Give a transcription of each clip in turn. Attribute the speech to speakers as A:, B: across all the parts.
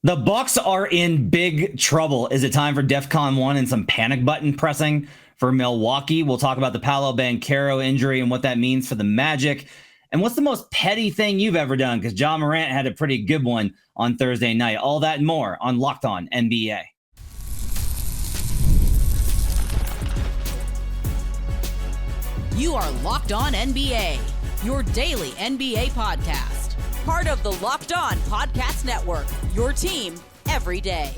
A: The Bucks are in big trouble. Is it time for DEFCON 1 and some panic button pressing for Milwaukee? We'll talk about the Paolo Banchero injury and what that means for the Magic. And what's the most petty thing you've ever done? Because Ja Morant had a pretty good one on Thursday night. All that and more on Locked On NBA.
B: You are Locked On NBA, your daily NBA podcast. Part of the Locked On Podcast Network, your team every day.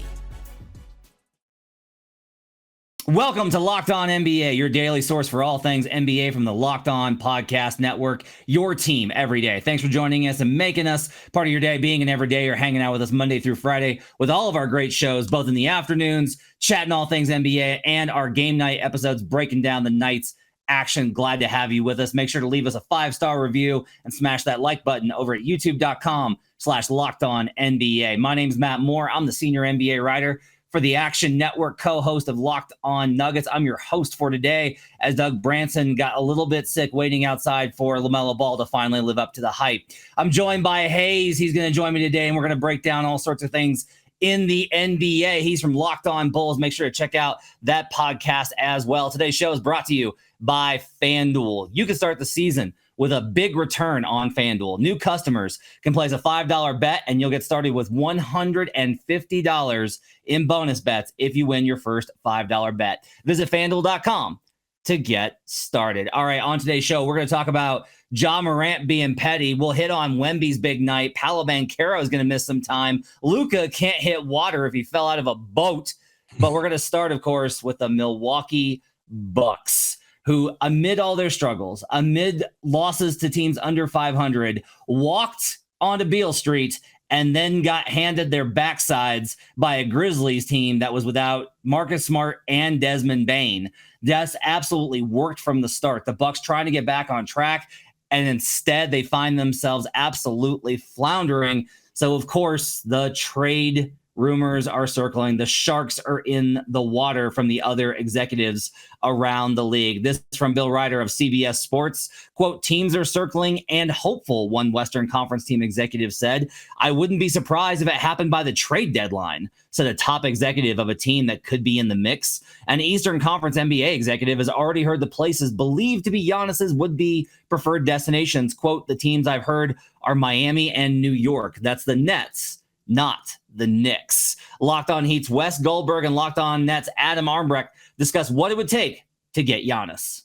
A: Welcome to Locked On NBA, your daily source for all things NBA from the Locked On Podcast Network, your team every day. Thanks for joining us and making us part of your day, being an everyday or hanging out with us Monday through Friday with all of our great shows, both in the afternoons, chatting all things NBA, and our game night episodes breaking down the night's action. Glad to have you with us. Make sure to leave us a 5-star review and smash that like button over at youtube.com/LockedOnNBA. My name's Matt Moore. I'm the senior NBA writer for the Action Network, co-host of Locked On Nuggets. I'm your host for today, as Doug Branson got a little bit sick waiting outside for LaMelo Ball to finally live up to the hype. I'm joined by Haize. He's going to join me today, and we're going to break down all sorts of things in the NBA. He's from Locked On Bulls. Make sure to check out that podcast as well. Today's show is brought to you by FanDuel. You can start the season with a big return on FanDuel. New customers can place a $5 bet, and you'll get started with $150 in bonus bets if you win your first $5 bet. Visit FanDuel.com to get started. All right, on today's show, we're going to talk about Ja Morant being petty. We'll hit on Wemby's big night. Paolo Banchero is going to miss some time. Luka can't hit water if he fell out of a boat. But we're going to start, of course, with the Milwaukee Bucks, who, amid all their struggles, amid losses to teams under 500, walked onto Beale Street and then got handed their backsides by a Grizzlies team that was without Marcus Smart and Desmond Bane. That's absolutely worked from the start. The Bucks trying to get back on track, and instead they find themselves absolutely floundering. So, of course, the trade rumors are circling. The sharks are in the water from the other executives around the league. This is from Bill Ryder of CBS Sports. Quote, teams are circling and hopeful, one Western Conference team executive said. I wouldn't be surprised if it happened by the trade deadline, said a top executive of a team that could be in the mix. An Eastern Conference NBA executive has already heard the places believed to be Giannis's would-be preferred destinations. Quote, the teams I've heard are Miami and New York. That's the Nets, not the Knicks. Locked On Heat's Wes Goldberg and Locked On Nets' Adam Armbrecht discuss what it would take to get Giannis.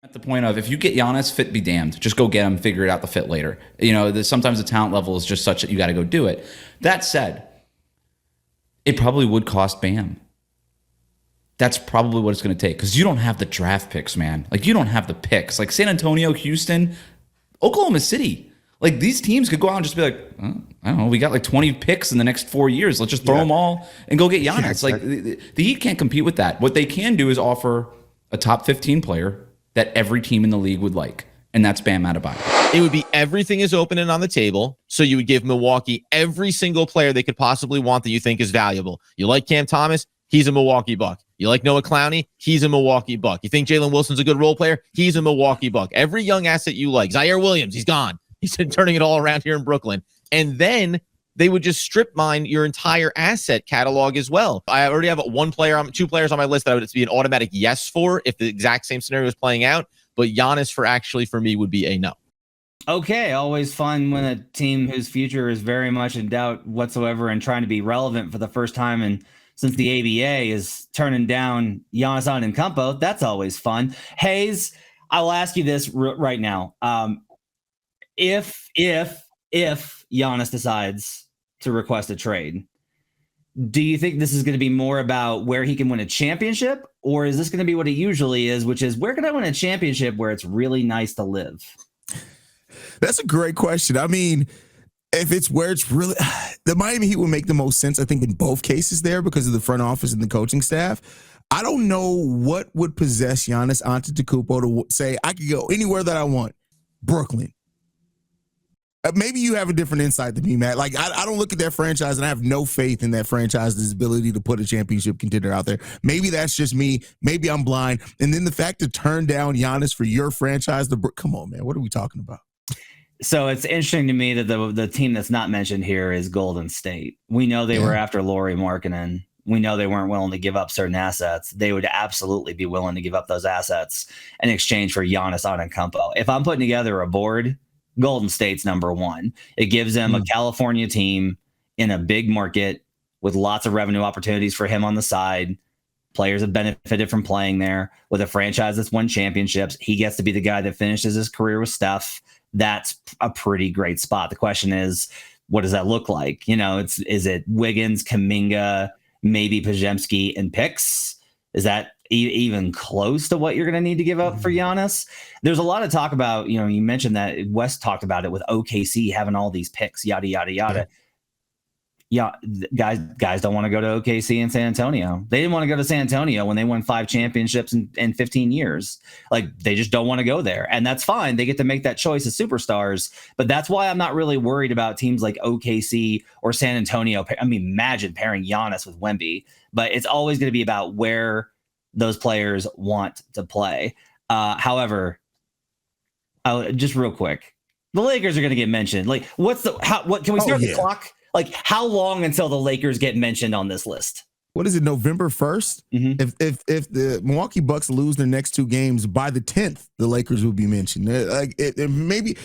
C: At the point of, if you get Giannis, fit be damned. Just go get him, figure it out the fit later. You know, sometimes the talent level is just such that you got to go do it. That said, it probably would cost Bam. That's probably what it's going to take, because you don't have the draft picks, man. Like, you don't have the picks. Like San Antonio, Houston, Oklahoma City. Like, these teams could go out and just be like, oh, I don't know, we got like 20 picks in the next 4 years. Let's just throw them all and go get Giannis. Yeah, exactly. Like, the Heat can't compete with that. What they can do is offer a top 15 player that every team in the league would like, and that's Bam Adebayo.
D: It would be everything is open and on the table, so you would give Milwaukee every single player they could possibly want that you think is valuable. You like Cam Thomas? He's a Milwaukee Buck. You like Noah Clowney? He's a Milwaukee Buck. You think Jalen Wilson's a good role player? He's a Milwaukee Buck. Every young asset you like. Zaire Williams, he's gone. He's turning it all around here in Brooklyn. And then they would just strip mine your entire asset catalog as well. I already have two players on my list that I would be an automatic yes for if the exact same scenario is playing out. But Giannis for me would be a no.
A: Okay, always fun when a team whose future is very much in doubt whatsoever and trying to be relevant for the first time and since the ABA is turning down Giannis Antetokounmpo. That's always fun. Haize, I'll ask you this right now. If Giannis decides to request a trade, do you think this is going to be more about where he can win a championship, or is this going to be what it usually is, which is where can I win a championship where it's really nice to live?
E: That's a great question. I mean, if it's where it's really the Miami Heat would make the most sense, I think, in both cases there because of the front office and the coaching staff. I don't know what would possess Giannis Antetokounmpo to say I could go anywhere that I want. Brooklyn. Maybe you have a different insight than me, Matt. Like, I don't look at that franchise, and I have no faith in that franchise's ability to put a championship contender out there. Maybe that's just me. Maybe I'm blind. And then the fact to turn down Giannis for your franchise, come on, man. What are we talking about?
A: So it's interesting to me that the team that's not mentioned here is Golden State. We know they were after Lauri Markkanen. We know they weren't willing to give up certain assets. They would absolutely be willing to give up those assets in exchange for Giannis Antetokounmpo. If I'm putting together a board, Golden State's number one. It gives them a California team in a big market with lots of revenue opportunities for him on the side. Players have benefited from playing there with a franchise that's won championships. He gets to be the guy that finishes his career with Steph. That's a pretty great spot. The question is, what does that look like? Is it Wiggins, Kuminga, maybe Podziemski and picks? Is that even close to what you're going to need to give up for Giannis? There's a lot of talk about, you mentioned that West talked about it with OKC having all these picks, yada, yada, yada. Yeah, guys don't want to go to OKC and San Antonio. They didn't want to go to San Antonio when they won 5 championships in 15 years. Like, they just don't want to go there. And that's fine. They get to make that choice as superstars. But that's why I'm not really worried about teams like OKC or San Antonio. I mean, imagine pairing Giannis with Wemby. But it's always going to be about where those players want to play. However, just real quick, the Lakers are going to get mentioned. Like, what can we start the clock? Like, how long until the Lakers get mentioned on this list?
E: What is it, November 1st? Mm-hmm. If the Milwaukee Bucks lose their next 2 games, by the 10th, the Lakers will be mentioned. Maybe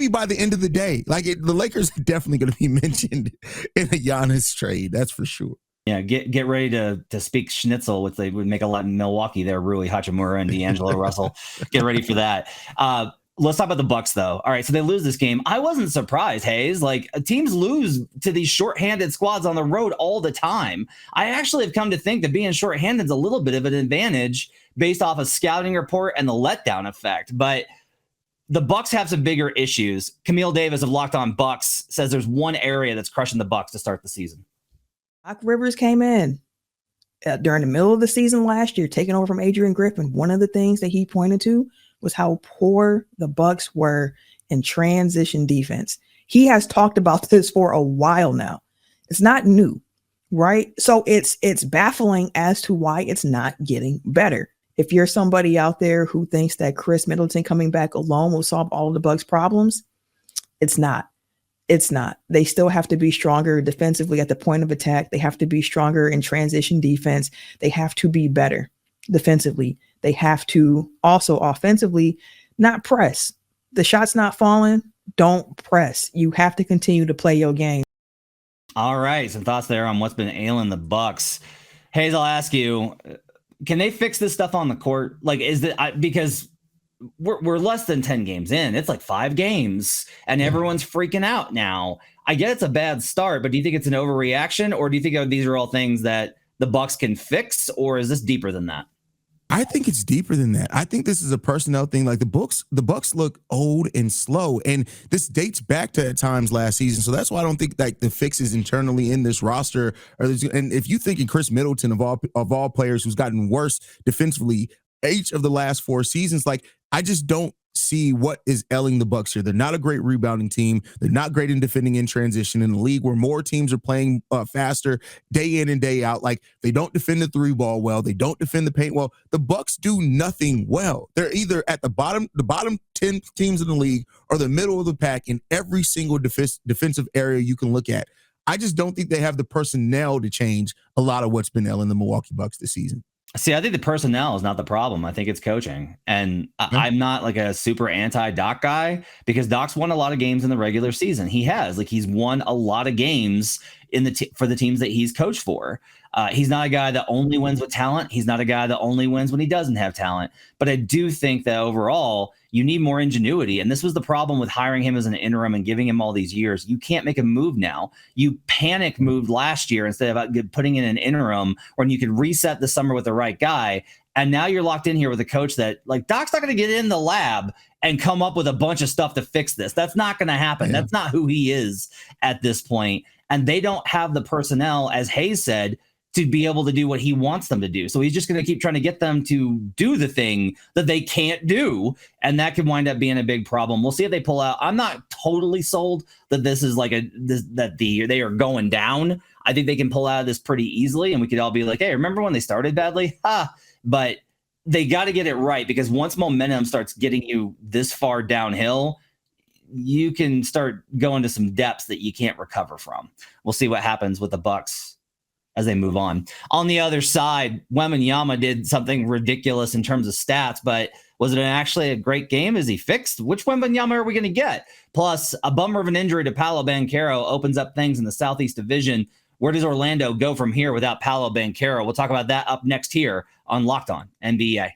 E: by the end of the day. The Lakers are definitely going to be mentioned in a Giannis trade. That's for sure.
A: Yeah, get ready to speak schnitzel, which they would make a lot in Milwaukee there. Rui Hachimura and D'Angelo Russell. Get ready for that. Let's talk about the Bucks, though. All right, so they lose this game. I wasn't surprised, Haize. Like, teams lose to these shorthanded squads on the road all the time. I actually have come to think that being shorthanded is a little bit of an advantage based off a scouting report and the letdown effect. But the Bucks have some bigger issues. Camille Davis of Locked On Bucks says there's one area that's crushing the Bucks to start the season.
F: Doc Rivers came in during the middle of the season last year, taking over from Adrian Griffin. One of the things that he pointed to was how poor the Bucks were in transition defense. He has talked about this for a while now. It's not new, right? So it's baffling as to why it's not getting better. If you're somebody out there who thinks that Khris Middleton coming back alone will solve all of the Bucks' problems, it's not. It's not. They still have to be stronger defensively at the point of attack. They have to be stronger in transition defense. They have to be better defensively. They have to also offensively not press. The shot's not falling. Don't press. You have to continue to play your game.
A: All right. Some thoughts there on what's been ailing the Bucks. Haize, I'll ask you, can they fix this stuff on the court? Like, because we're less than 10 games in. It's like 5 games and everyone's freaking out now. I get it's a bad start, but do you think it's an overreaction, or do you think these are all things that the Bucks can fix, or is this deeper than that?
E: I think it's deeper than that. I think this is a personnel thing. Like, the Bucks look old and slow, and this dates back to at times last season. So that's why I don't think like the fixes internally in this roster. And if you think in Khris Middleton of all players who's gotten worse defensively each of the last 4 seasons, like, I just don't see what is ailing the Bucks here. They're not a great rebounding team. They're not great in defending in transition in a league where more teams are playing faster day in and day out. Like, they don't defend the 3 ball well. They don't defend the paint well. The Bucks do nothing well. They're either at the bottom 10 teams in the league or the middle of the pack in every single defensive area you can look at. I just don't think they have the personnel to change a lot of what's been ailing the Milwaukee Bucks this season.
A: See, I think the personnel is not the problem. I think it's coaching. And I'm not like a super anti-Doc guy, because Doc's won a lot of games in the regular season. He has. Like, he's won a lot of games for the teams that he's coached for. He's not a guy that only wins with talent. He's not a guy that only wins when he doesn't have talent. But I do think that overall, you need more ingenuity. And this was the problem with hiring him as an interim and giving him all these years. You can't make a move now. You panic moved last year instead of putting in an interim when you could reset the summer with the right guy. And now you're locked in here with a coach that, like, Doc's not going to get in the lab and come up with a bunch of stuff to fix this. That's not going to happen. Yeah. That's not who he is at this point. And they don't have the personnel, as Haize said, to be able to do what he wants them to do. So he's just going to keep trying to get them to do the thing that they can't do. And that could wind up being a big problem. We'll see if they pull out. I'm not totally sold that this is like they are going down. I think they can pull out of this pretty easily. And we could all be like, hey, remember when they started badly? But they got to get it right, because once momentum starts getting you this far downhill, you can start going to some depths that you can't recover from. We'll see what happens with the Bucks as they move on. On the other side, Wembanyama did something ridiculous in terms of stats, but was it actually a great game? Is he fixed? Which Wembanyama are we going to get? Plus, a bummer of an injury to Paolo Banchero opens up things in the Southeast Division. Where does Orlando go from here without Paolo Banchero? We'll talk about that up next here on Locked On NBA.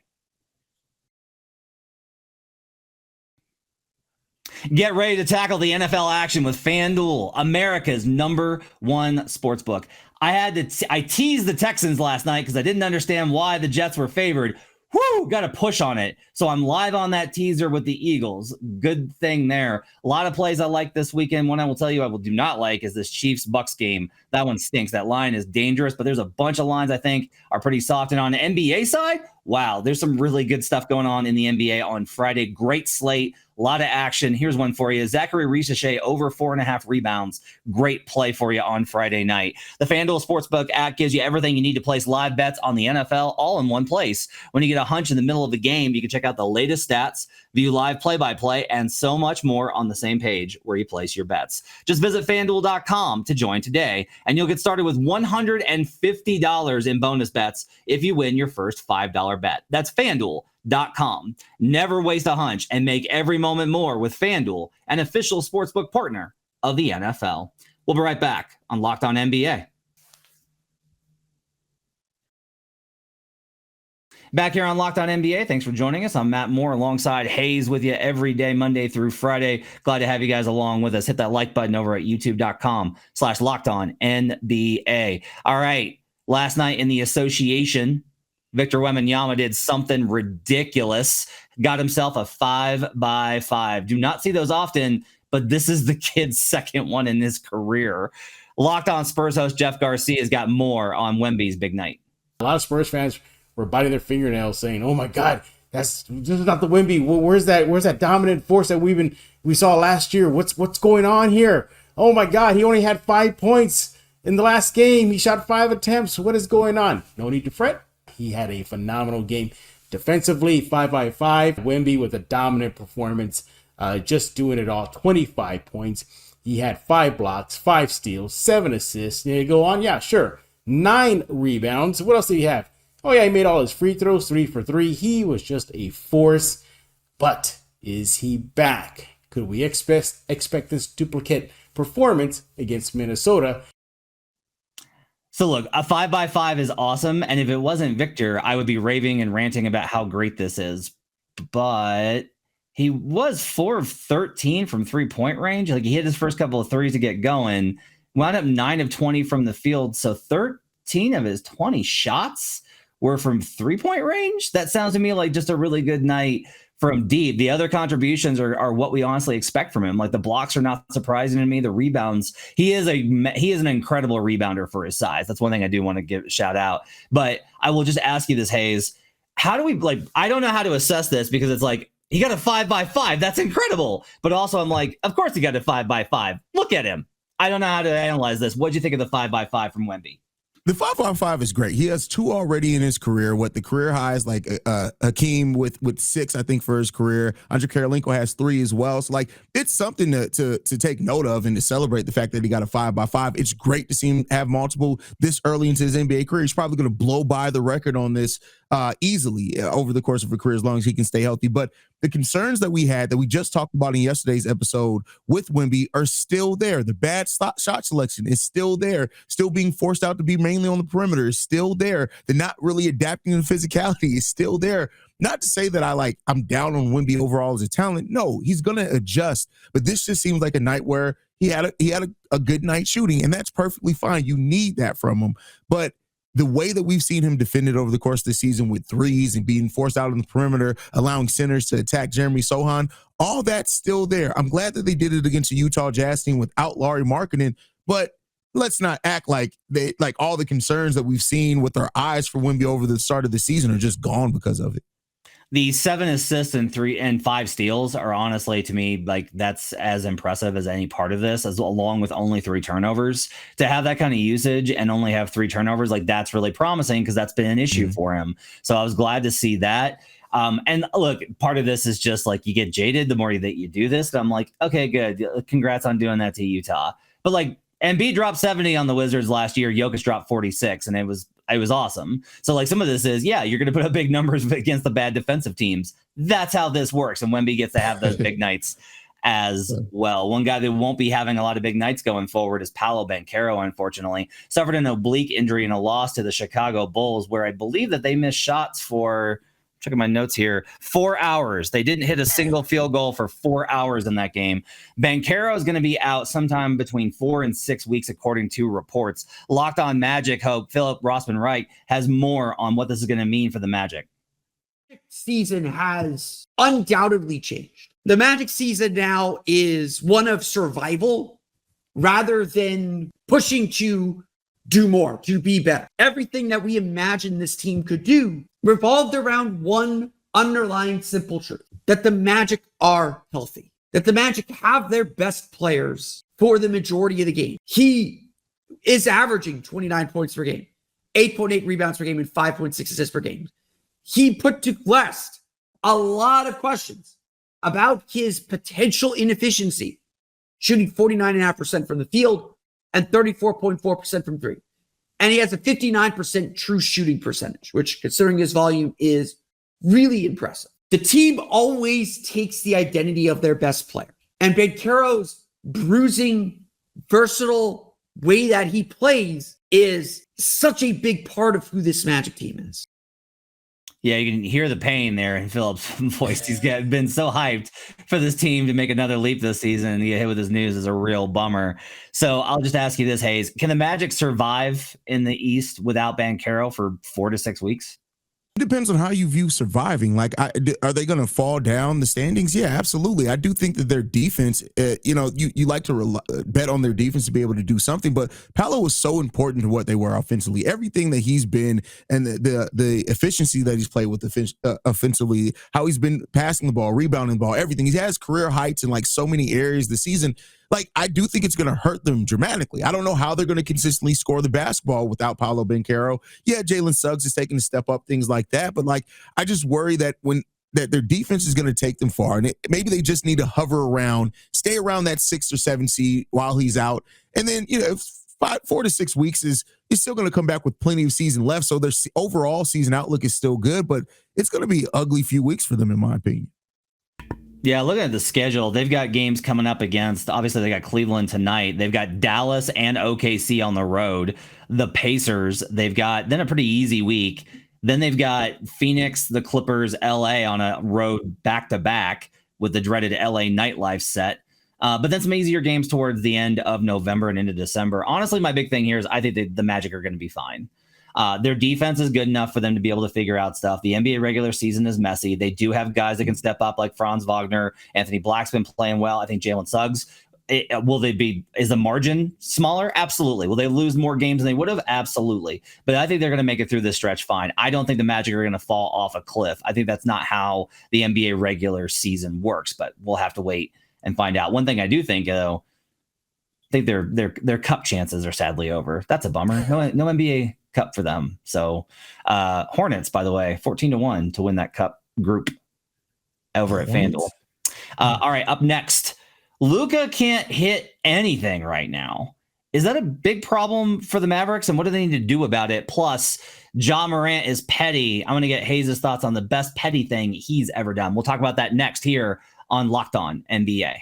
A: Get ready to tackle the NFL action with FanDuel, America's #1 sportsbook. I teased the Texans last night because I didn't understand why the Jets were favored. Whoo, got to push on it. So I'm live on that teaser with the Eagles. Good thing there. A lot of plays I like this weekend. One I will tell you I do not like is this Chiefs-Bucks game. That one stinks. That line is dangerous, but there's a bunch of lines I think are pretty soft. And on the NBA side, wow, there's some really good stuff going on in the NBA on Friday. Great slate. A lot of action. Here's one for you. Zachary Risache over 4.5 rebounds. Great play for you on Friday night. The FanDuel Sportsbook app gives you everything you need to place live bets on the NFL all in one place. When you get a hunch in the middle of the game, you can check out the latest stats, view live play-by-play, and so much more on the same page where you place your bets. Just visit FanDuel.com to join today, and you'll get started with $150 in bonus bets if you win your first $5 bet. That's FanDuel.com. Never waste a hunch and make every moment more with FanDuel, an official sportsbook partner of the NFL. We'll be right back on Locked On NBA. Back here on Locked On NBA. Thanks for joining us. I'm Matt Moore alongside Haize with you every day, Monday through Friday. Glad to have you guys along with us. Hit that like button over at youtube.com/LockedOnNBA. All right. Last night in the association, Victor Wembanyama did something ridiculous. Got himself a 5x5. Do not see those often, but this is the kid's second one in his career. Locked On Spurs host Jeff Garcia has got more on Wemby's big night.
G: A lot of Spurs fans were biting their fingernails saying, "Oh my God, this is not the Wemby. Where's that dominant force that we saw last year? What's going on here? Oh my God, he only had 5 points in the last game. He shot 5 attempts. What is going on?" No need to fret. He had a phenomenal game defensively, 5x5. Wemby with a dominant performance, just doing it all. 25 points. He had 5 blocks, 5 steals, 7 assists. There you go on. Yeah, sure. 9 rebounds. What else did he have? Oh yeah, he made all his free throws, 3 for 3. He was just a force. But is he back? Could we expect this duplicate performance against Minnesota?
A: So look, a 5x5 is awesome. And if it wasn't Victor, I would be raving and ranting about how great this is. But he was 4 of 13 from 3-point range. Like he hit his first couple of threes to get going, wound up 9 of 20 from the field. So 13 of his 20 shots were from 3-point range. That sounds to me like just a really good night from deep. The other contributions are what we honestly expect from him. Like the blocks are not surprising to me. The rebounds, he is an incredible rebounder for his size. That's one thing I do want to give a shout out. But I will just ask you this, Haize. How do we I don't know how to assess this because it's like he got a 5x5. That's incredible. But also I'm like, of course he got a 5x5. Look at him. I don't know how to analyze this. What'd you think of the 5x5 from Wemby?
E: The 5x5 is great. He has 2 already in his career. What the career high is like Hakeem with 6, I think, for his career. Andre Karolinko has 3 as well. So like it's something to take note of and to celebrate the fact that he got a 5x5. It's great to see him have multiple this early into his NBA career. He's probably going to blow by the record on this easily over the course of a career as long as he can stay healthy. But the concerns that we had that we just talked about in yesterday's episode with Wemby are still there. The bad shot selection is still there. Still being forced out to be mainly on the perimeter is still there. The not really adapting to physicality is still there. Not to say that I'm down on Wemby overall as a talent. No, he's going to adjust. But this just seems like a night where he had a good night shooting, and that's perfectly fine. You need that from him. But the way that we've seen him defend it over the course of the season with threes and being forced out on the perimeter, allowing centers to attack Jeremy Sohan, all that's still there. I'm glad that they did it against the Utah Jazz team without Lauri Markkanen, but let's not act like all the concerns that we've seen with our eyes for Wemby over the start of the season are just gone because of it.
A: The 7 assists and 3 and 5 steals are honestly, to me, like that's as impressive as any part of this, as along with only 3 turnovers. To have that kind of usage and only have 3 turnovers, like that's really promising because that's been an issue for him. So I was glad to see that. And look, part of this is just like you get jaded the more that you do this. And I'm like, okay, good. Congrats on doing that to Utah. But like Embiid dropped 70 on the Wizards last year. Jokic dropped 46, and it was awesome. So like some of this is, yeah, you're going to put up big numbers against the bad defensive teams. That's how this works. And Wemby gets to have those big nights as well. One guy that won't be having a lot of big nights going forward is Paolo Banchero, unfortunately. Suffered an oblique injury in a loss to the Chicago Bulls, where I believe that they missed shots for, checking my notes here, 4 hours. They didn't hit a single field goal for 4 hours in that game. Banchero is going to be out sometime between 4 and 6 weeks, according to reports. Locked On Magic hope Philip Rossman-Wright has more on what this is going to mean for the Magic.
H: Season has undoubtedly changed. The Magic season now is one of survival rather than pushing to do more, to be better. Everything that we imagined this team could do revolved around one underlying simple truth: that the Magic are healthy, that the Magic have their best players for the majority of the game. He is averaging 29 points per game, 8.8 rebounds per game, and 5.6 assists per game. He put to rest a lot of questions about his potential inefficiency, shooting 49.5% from the field and 34.4% from three. And he has a 59% true shooting percentage, which, considering his volume, is really impressive. The team always takes the identity of their best player. And Banchero's bruising, versatile way that he plays is such a big part of who this Magic team is.
A: Yeah, you can hear the pain there in Philip's voice. He's been so hyped for this team to make another leap this season, and to get hit with his news is a real bummer. So I'll just ask you this, Haize. Can the Magic survive in the East without Banchero for 4 to 6 weeks?
E: It depends on how you view surviving. Like, are they going to fall down the standings? Yeah, absolutely. I do think that their defense, you like to bet on their defense to be able to do something, but Paolo was so important to what they were offensively. Everything that he's been, and the efficiency that he's played with offensively, how he's been passing the ball, rebounding the ball, everything. He has career heights in like so many areas this season. Like, I do think it's going to hurt them dramatically. I don't know how they're going to consistently score the basketball without Paolo Banchero. Yeah, Jalen Suggs is taking a step up, things like that. But, like, I just worry that that their defense is going to take them far. And maybe they just need to hover around, stay around that 6 or 7 seed while he's out. And then, 4 to 6 weeks is still going to come back with plenty of season left. So their overall season outlook is still good, but it's going to be an ugly few weeks for them, in my opinion.
A: Yeah, looking at the schedule, they've got games coming up against, obviously they got Cleveland tonight. They've got Dallas and OKC on the road. The Pacers, they've got then a pretty easy week. Then they've got Phoenix, the Clippers, LA on a road back-to-back with the dreaded LA nightlife set. But then some easier games towards the end of November and into December. Honestly, my big thing here is I think the Magic are going to be fine. Their defense is good enough for them to be able to figure out stuff. The NBA regular season is messy. They do have guys that can step up like Franz Wagner. Anthony Black's been playing well. I think Jalen Suggs. Is the margin smaller? Absolutely. Will they lose more games than they would have? Absolutely. But I think they're going to make it through this stretch fine. I don't think the Magic are going to fall off a cliff. I think that's not how the NBA regular season works, but we'll have to wait and find out. One thing I do think, though, I think their cup chances are sadly over. That's a bummer. No NBA Cup for them. So Hornets, by the way, 14-1 to win that cup group over at FanDuel. All right, up next, Luka can't hit anything right now. Is that a big problem for the Mavericks, and what do they need to do about it? Plus, Ja Morant is petty. I'm going to get Haize's thoughts on the best petty thing he's ever done. We'll talk about that next here on Locked On NBA.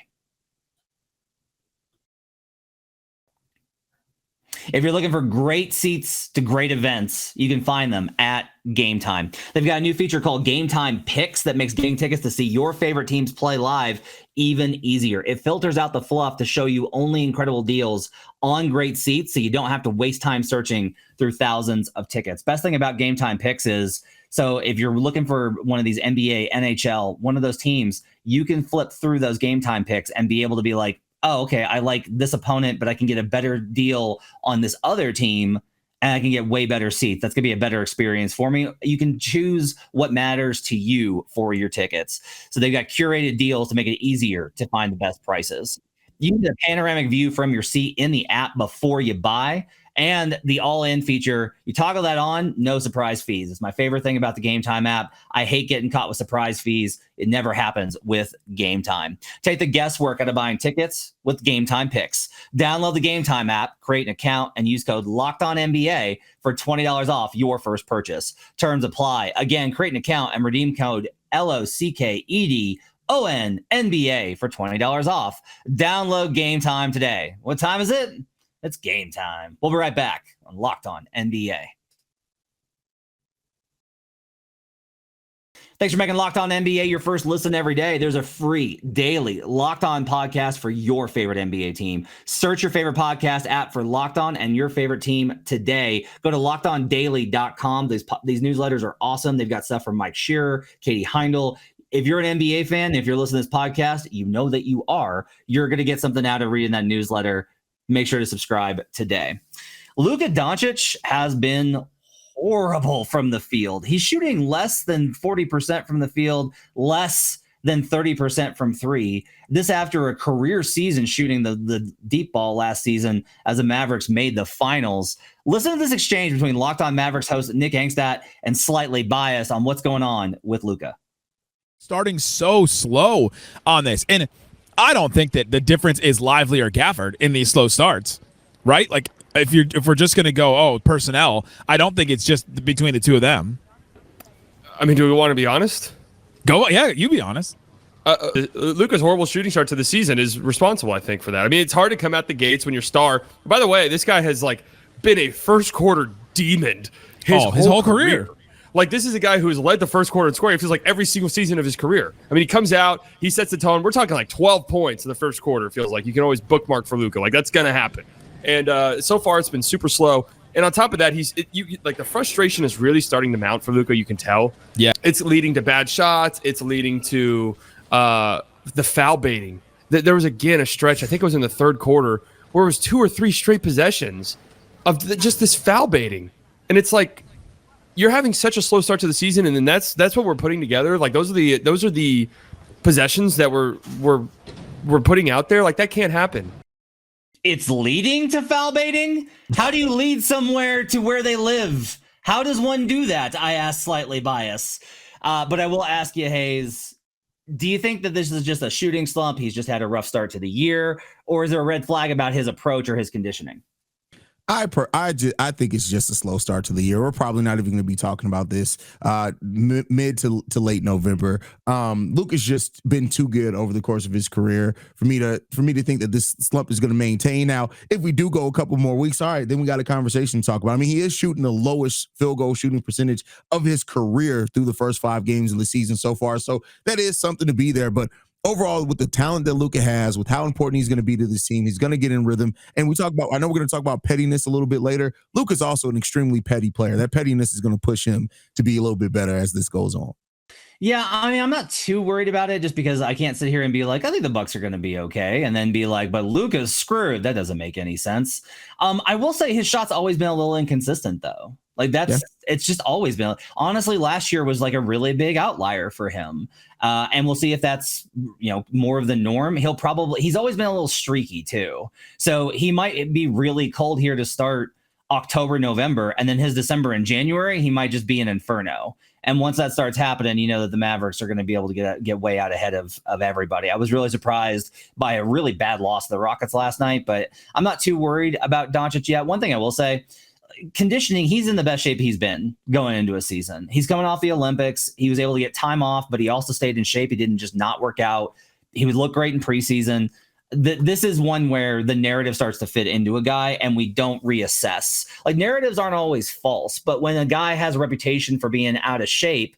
A: If you're looking for great seats to great events, you can find them at Game Time. They've got a new feature called Game Time Picks that makes getting tickets to see your favorite teams play live even easier. It filters out the fluff to show you only incredible deals on great seats, so you don't have to waste time searching through thousands of tickets. Best thing about Game Time Picks is, so if you're looking for one of these NBA, NHL, one of those teams, you can flip through those Game Time Picks and be able to be like, oh, okay, I like this opponent, but I can get a better deal on this other team, and I can get way better seats. That's going to be a better experience for me. You can choose what matters to you for your tickets. So they've got curated deals to make it easier to find the best prices. You need a panoramic view from your seat in the app before you buy. and the all-in feature. You toggle that on, no surprise fees. It's my favorite thing about the Game Time app. I hate getting caught with surprise fees. It never happens with Game Time. Take the guesswork out of buying tickets with Game Time picks. Download the Game Time app, create an account, and use code LOCKEDONNBA for $20 off your first purchase. Terms apply. Again, create an account and redeem code LOCKEDONNBA for $20 off. Download Game Time today. What time is it? It's game time. We'll be right back on Locked On NBA. Thanks for making Locked On NBA your first listen every day. There's a free daily Locked On podcast for your favorite NBA team. Search your favorite podcast app for Locked On and your favorite team today. Go to lockedondaily.com. These newsletters are awesome. They've got stuff from Mike Shearer, Katie Heindel. If you're an NBA fan, if you're listening to this podcast, you know that you are. You're going to get something out of reading that newsletter. Make sure to subscribe today. Luka Doncic has been horrible from the field. He's shooting less than 40% from the field, less than 30% from three. This after a career season shooting the deep ball last season as the Mavericks made the finals. Listen to this exchange between Locked On Mavericks host Nick Angstadt and Slightly Biased on what's going on with Luka.
I: Starting so slow on this. And I don't think that the difference is Lively or Gafford in these slow starts, right? Like if we're just going to go, personnel, I don't think it's just between the two of them.
J: I mean, do we want to be honest?
I: Yeah, you be honest.
J: Luka's horrible shooting start to the season is responsible, I think, for that. I mean, it's hard to come out the gates when you're star. By the way, this guy has been a first quarter demon his whole career. Like, this is a guy who has led the first quarter in scoring. It feels like every single season of his career. I mean, he comes out, he sets the tone. We're talking 12 points in the first quarter. It feels like you can always bookmark for Luka. That's going to happen. And so far, it's been super slow. And on top of that, the frustration is really starting to mount for Luka. You can tell.
I: Yeah,
J: it's leading to bad shots. It's leading to the foul baiting. There was again a stretch. I think it was in the third quarter where it was 2 or 3 straight possessions of just this foul baiting, and it's like, you're having such a slow start to the season, and then that's what we're putting together. Those are the possessions that we're putting out there. That can't happen.
A: It's leading to foul baiting? How do you lead somewhere to where they live? How does one do that? I ask Slightly Biased. But I will ask you, Haize, do you think that this is just a shooting slump? He's just had a rough start to the year, or is there a red flag about his approach or his conditioning?
E: I think it's just a slow start to the year. We're probably not even going to be talking about this mid to late November. Luka's just been too good over the course of his career for me to think that this slump is going to maintain. Now, if we do go a couple more weeks, all right, then we got a conversation to talk about. I mean, he is shooting the lowest field goal shooting percentage of his career through the first 5 games of the season so far. So that is something to be there. But overall, with the talent that Luka has, with how important he's going to be to this team, he's going to get in rhythm. And I know we're going to talk about pettiness a little bit later. Luka's also an extremely petty player. That pettiness is going to push him to be a little bit better as this goes on.
A: Yeah, I mean, I'm not too worried about it just because I can't sit here and be like, I think the Bucks are going to be okay, and then be like, but Luka's screwed. That doesn't make any sense. I will say his shot's always been a little inconsistent, though. It's just always been. Honestly, last year was a really big outlier for him. And we'll see if that's, more of the norm. He's always been a little streaky too. So he might be really cold here to start October, November, and then his December and January, he might just be an inferno. And once that starts happening, you know that the Mavericks are going to be able to get way out ahead of everybody. I was really surprised by a really bad loss to the Rockets last night, but I'm not too worried about Doncic yet. One thing I will say, conditioning, he's in the best shape he's been going into a season. He's coming off the Olympics. He was able to get time off, but he also stayed in shape. He didn't just not work out. He would look great in preseason. This is one where the narrative starts to fit into a guy and we don't reassess. Narratives aren't always false, but when a guy has a reputation for being out of shape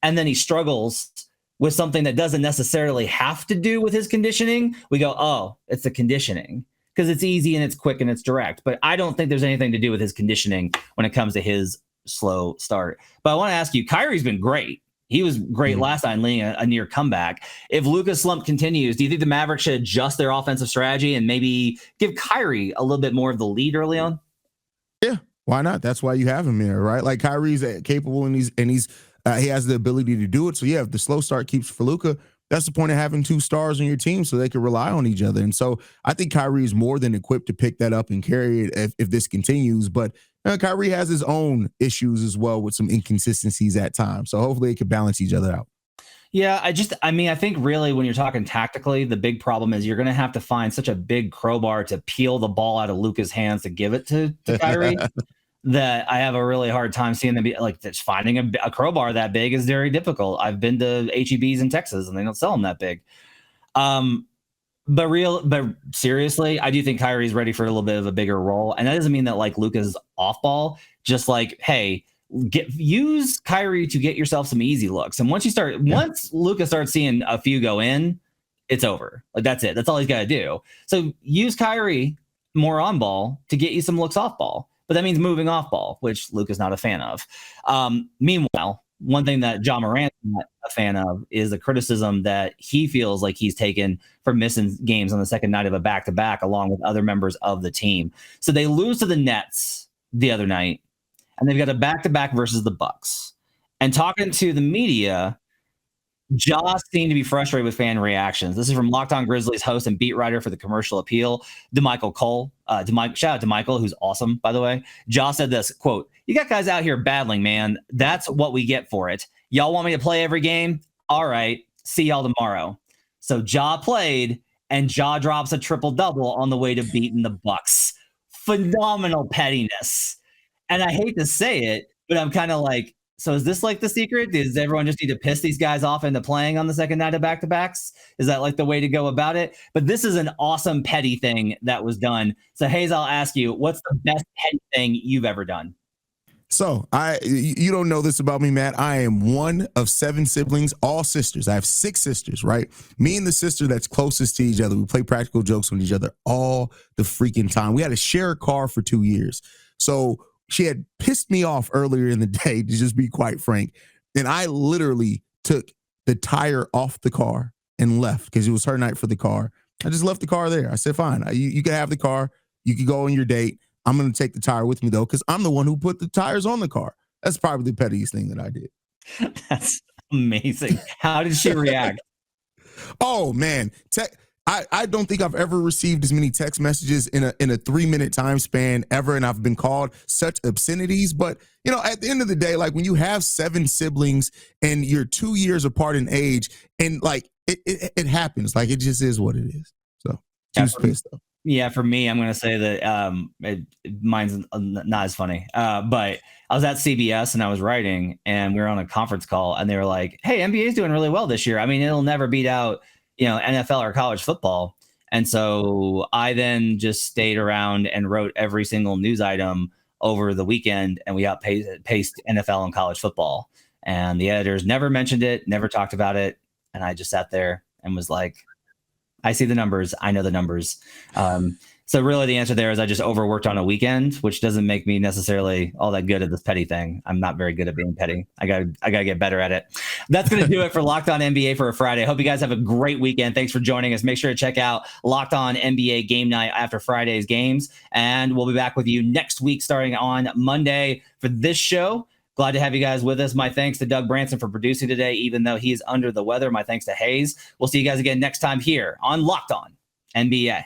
A: and then he struggles with something that doesn't necessarily have to do with his conditioning, we go, oh, it's the conditioning. Because it's easy and it's quick and it's direct. But I don't think there's anything to do with his conditioning when it comes to his slow start. But I want to ask you, Kyrie's been great. He was great last night, leading a near comeback. If Luka's slump continues, do you think the Mavericks should adjust their offensive strategy and maybe give Kyrie a little bit more of the lead early on?
E: Yeah, why not? That's why you have him here, right? Kyrie's capable and he has the ability to do it. So yeah, if the slow start keeps for Luka, that's the point of having 2 stars on your team so they can rely on each other. And so I think Kyrie is more than equipped to pick that up and carry it if this continues. But Kyrie has his own issues as well with some inconsistencies at times. So hopefully it can balance each other out.
A: Yeah, I think really when you're talking tactically, the big problem is you're going to have to find such a big crowbar to peel the ball out of Luka's hands to give it to Kyrie that I have a really hard time seeing them be like, just finding a crowbar that big is very difficult. I've been to HEBs in Texas and they don't sell them that big. But seriously, I do think Kyrie's ready for a little bit of a bigger role. And that doesn't mean that like Luka's off ball, just like, hey, use Kyrie to get yourself some easy looks. And once Luka starts seeing a few go in, it's over. Like that's it. That's all he's got to do. So use Kyrie more on ball to get you some looks off ball. But that means moving off ball, which Luka's not a fan of. Meanwhile, one thing that Ja Morant's not a fan of is the criticism that he feels like he's taken for missing games on the second night of a back-to-back along with other members of the team. So they lose to the Nets the other night, and they've got a back-to-back versus the Bucks. And talking to the media, Ja seemed to be frustrated with fan reactions. This is from Locked On Grizzlies host and beat writer for the Commercial Appeal, DeMichael Cole. Shout out to Michael, who's awesome, by the way. Ja said this, quote, "You got guys out here battling, man. That's what we get for it. Y'all want me to play every game? All right. See y'all tomorrow." So Ja played, and Ja drops a triple-double on the way to beating the Bucks. Phenomenal pettiness. And I hate to say it, but I'm kind of like, so is this like the secret? Does everyone just need to piss these guys off into playing on the second night of back-to-backs? Is that like the way to go about it? But this is an awesome petty thing that was done. So Haize, I'll ask you, what's the best petty thing you've ever done?
E: So you don't know this about me, Matt. I am one of 7 siblings, all sisters. I have 6 sisters, right? Me and the sister that's closest to each other. We play practical jokes with each other all the freaking time. We had to share a car for 2 years. So she had pissed me off earlier in the day, to just be quite frank. And I literally took the tire off the car and left because it was her night for the car. I just left the car there. I said, fine, you can have the car. You can go on your date. I'm going to take the tire with me, though, because I'm the one who put the tires on the car. That's probably the pettiest thing that I did.
A: That's amazing. How did she react?
E: Oh, man. I don't think I've ever received as many text messages in a 3-minute time span ever, and I've been called such obscenities. But, at the end of the day, like when you have 7 siblings and you're 2 years apart in age, and like it happens. Like it just is what it is. So she was pissed though.
A: Yeah, for me, I'm going to say that mine's not as funny. But I was at CBS and I was writing, and we were on a conference call, and they were like, "Hey, NBA is doing really well this year. I mean, it'll never beat out, NFL or college football." And so I then just stayed around and wrote every single news item over the weekend, and we outpaced NFL and college football. And the editors never mentioned it, never talked about it. And I just sat there and was like, I see the numbers. I know the numbers. So really the answer there is I just overworked on a weekend, which doesn't make me necessarily all that good at this petty thing. I'm not very good at being petty. I gotta get better at it. That's going to do it for Locked On NBA for a Friday. Hope you guys have a great weekend. Thanks for joining us. Make sure to check out Locked On NBA Game Night after Friday's games. And we'll be back with you next week starting on Monday for this show. Glad to have you guys with us. My thanks to Doug Branson for producing today, even though he is under the weather. My thanks to Haize. We'll see you guys again next time here on Locked On NBA.